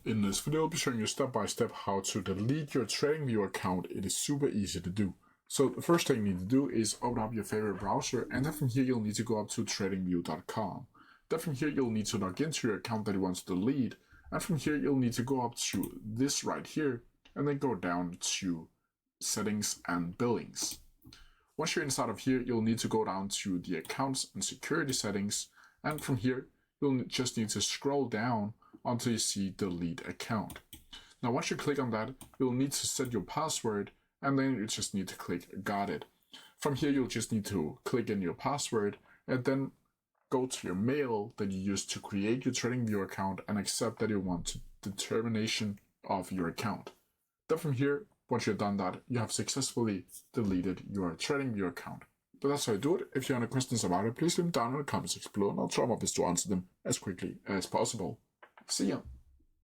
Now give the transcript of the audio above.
In this video, I'll be showing you step by step how to delete your TradingView account. It is super easy to do. So the first thing you need to do is open up your favorite browser, and then from here you'll need to go up to tradingview.com. Then from here you'll need to log into your account that you want to delete, and from here you'll need to go up to this right here, and then go down to settings and billings. Once you're inside of here, you'll need to go down to the accounts and security settings, and from here you'll just need to scroll down until you see delete account. Now once you click on that, you'll need to set your password, and then you just need to click got it. From here you'll just need to click in your password and then go to your mail that you used to create your TradingView account and accept that you want the termination of your account. Then from here, once you've done that, you have successfully deleted your TradingView account. But that's how you do it. If you have any questions about it, please leave them down in the comments below, and I'll try my best to answer them as quickly as possible. See ya!